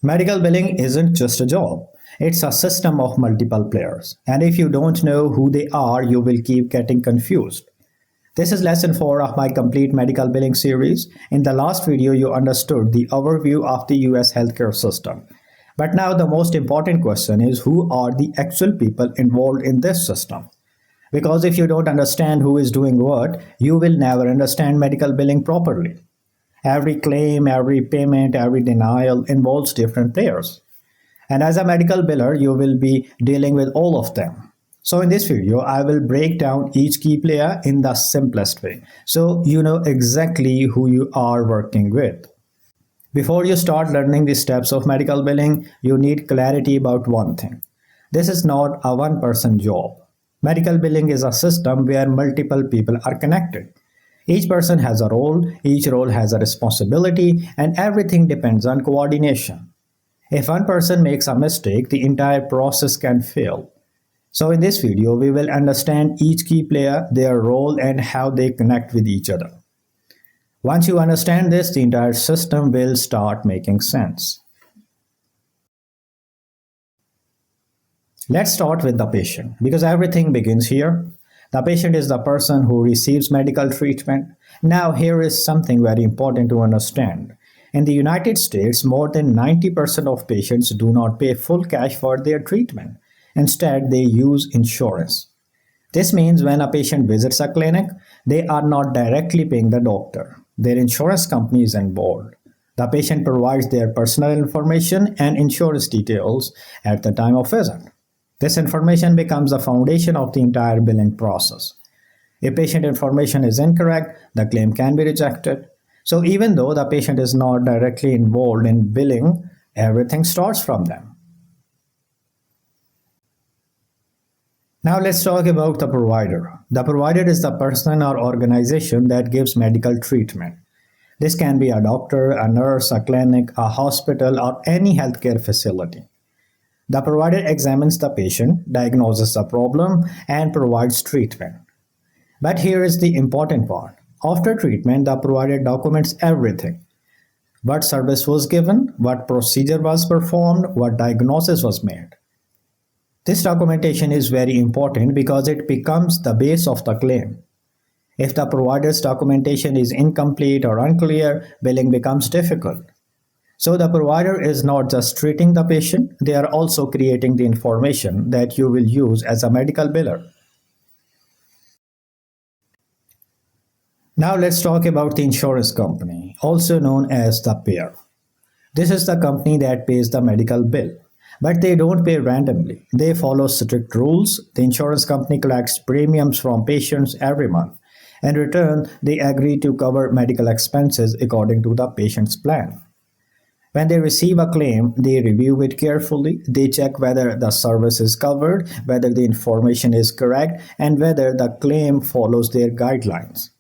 Medical billing isn't just a job, it's a system of multiple players. And if you don't know who they are, you will keep getting confused. This is lesson 4 of my complete medical billing series. In the last video, you understood the overview of the US healthcare system. But now the most important question is who are the actual people involved in this system? Because if you don't understand who is doing what, you will never understand medical billing properly. Every claim, every payment, every denial involves different players. And as a medical biller, you will be dealing with all of them. So in this video, I will break down each key player in the simplest way, so you know exactly who you are working with. Before you start learning the steps of medical billing, you need clarity about one thing. This is not a one-person job. Medical billing is a system where multiple people are connected. Each person has a role, each role has a responsibility, and everything depends on coordination. If one person makes a mistake, the entire process can fail. So in this video, we will understand each key player, their role, and how they connect with each other. Once you understand this, the entire system will start making sense. Let's start with the patient, because everything begins here. The patient is the person who receives medical treatment. Now, here is something very important to understand. In the United States, more than 90% of patients do not pay full cash for their treatment. Instead, they use insurance. This means when a patient visits a clinic, they are not directly paying the doctor. Their insurance company is involved. The patient provides their personal information and insurance details at the time of visit. This information becomes the foundation of the entire billing process. If patient information is incorrect, the claim can be rejected. So even though the patient is not directly involved in billing, everything starts from them. Now let's talk about the provider. The provider is the person or organization that gives medical treatment. This can be a doctor, a nurse, a clinic, a hospital, or any healthcare facility. The provider examines the patient, diagnoses the problem, and provides treatment. But here is the important part. After treatment, the provider documents everything. What service was given, what procedure was performed, what diagnosis was made. This documentation is very important because it becomes the base of the claim. If the provider's documentation is incomplete or unclear, billing becomes difficult. So the provider is not just treating the patient, they are also creating the information that you will use as a medical biller. Now let's talk about the insurance company, also known as the payer. This is the company that pays the medical bill. But they don't pay randomly. They follow strict rules. The insurance company collects premiums from patients every month. In return, they agree to cover medical expenses according to the patient's plan. When they receive a claim, they review it carefully. They check whether the service is covered, whether the information is correct, and whether the claim follows their guidelines.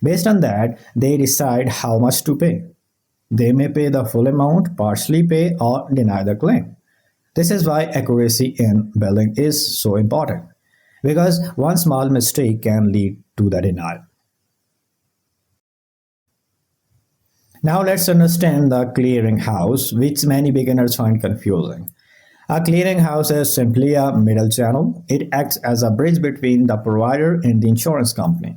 Based on that, they decide how much to pay. They may pay the full amount, partially pay, or deny the claim. This is why accuracy in billing is so important, because one small mistake can lead to the denial. Now let's understand the clearinghouse, which many beginners find confusing. A clearinghouse is simply a middle channel. It acts as a bridge between the provider and the insurance company.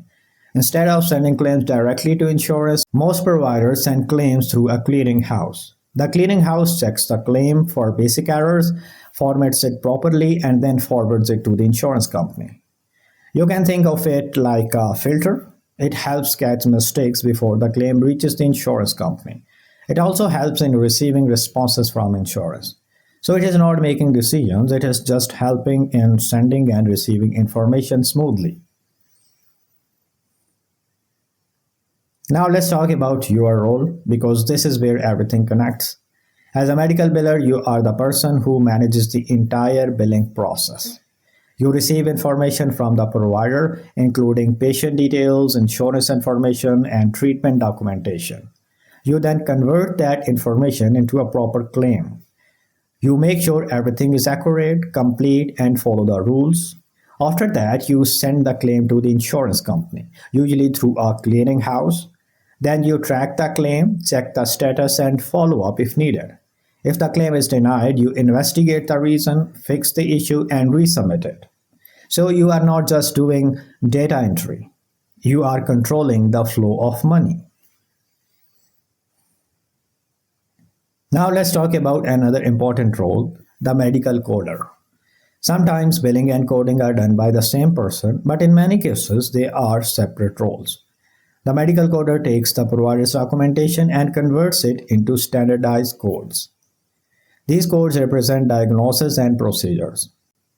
Instead of sending claims directly to insurance, most providers send claims through a clearinghouse. The clearinghouse checks the claim for basic errors, formats it properly, and then forwards it to the insurance company. You can think of it like a filter. It helps catch mistakes before the claim reaches the insurance company. It also helps in receiving responses from insurance. So it is not making decisions, it is just helping in sending and receiving information smoothly. Now let's talk about your role, because this is where everything connects. As a medical biller, you are the person who manages the entire billing process. You receive information from the provider, including patient details, insurance information, and treatment documentation. You then convert that information into a proper claim. You make sure everything is accurate, complete, and follow the rules. After that, you send the claim to the insurance company, usually through a clearinghouse. Then you track the claim, check the status, and follow up if needed. If the claim is denied, you investigate the reason, fix the issue, and resubmit it. So you are not just doing data entry, you are controlling the flow of money. Now let's talk about another important role, the medical coder. Sometimes billing and coding are done by the same person, but in many cases they are separate roles. The medical coder takes the provider's documentation and converts it into standardized codes. These codes represent diagnosis and procedures.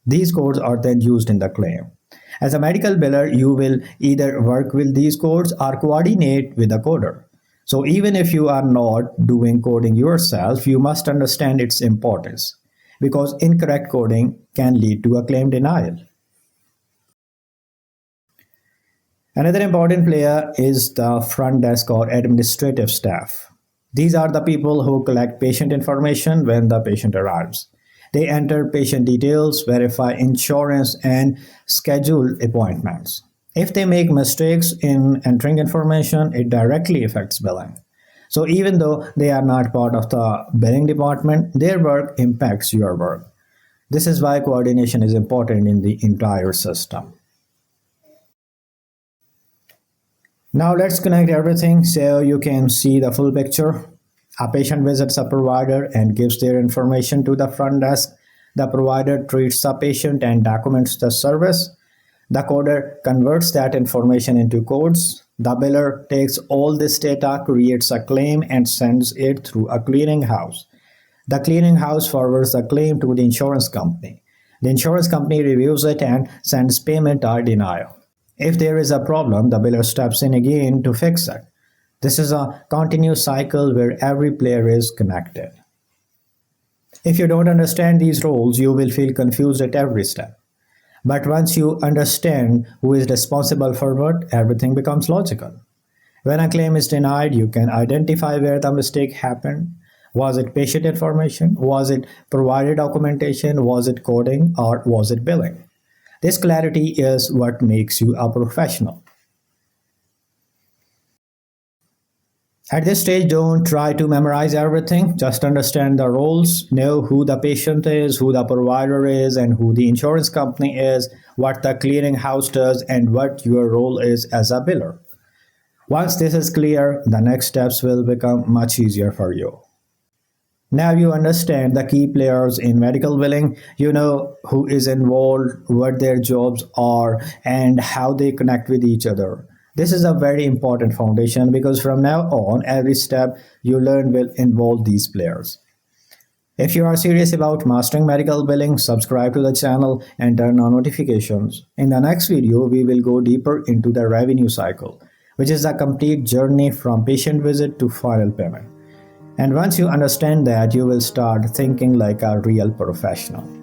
These codes are then used in the claim. As a medical biller, you will either work with these codes or coordinate with the coder. So even if you are not doing coding yourself, you must understand its importance because incorrect coding can lead to a claim denial. Another important player is the front desk or administrative staff. These are the people who collect patient information when the patient arrives. They enter patient details, verify insurance, and schedule appointments. If they make mistakes in entering information, it directly affects billing. So even though they are not part of the billing department, their work impacts your work. This is why coordination is important in the entire system. Now let's connect everything so you can see the full picture. A patient visits a provider and gives their information to the front desk. The provider treats the patient and documents the service. The coder converts that information into codes. The biller takes all this data, creates a claim, and sends it through a clearinghouse. The clearinghouse forwards the claim to the insurance company. The insurance company reviews it and sends payment or denial. If there is a problem, the biller steps in again to fix it. This is a continuous cycle where every player is connected. If you don't understand these roles, you will feel confused at every step. But once you understand who is responsible for what, everything becomes logical. When a claim is denied, you can identify where the mistake happened. Was it patient information? Was it provider documentation? Was it coding? Or was it billing? This clarity is what makes you a professional. At this stage, don't try to memorize everything. Just understand the roles, know who the patient is, who the provider is, and who the insurance company is, what the clearinghouse does, and what your role is as a biller. Once this is clear, the next steps will become much easier for you. Now you understand the key players in medical billing. You know who is involved, what their jobs are, and how they connect with each other. This is a very important foundation because from now on, every step you learn will involve these players. If you are serious about mastering medical billing, subscribe to the channel and turn on notifications. In the next video, we will go deeper into the revenue cycle, which is a complete journey from patient visit to final payment. And once you understand that, you will start thinking like a real professional.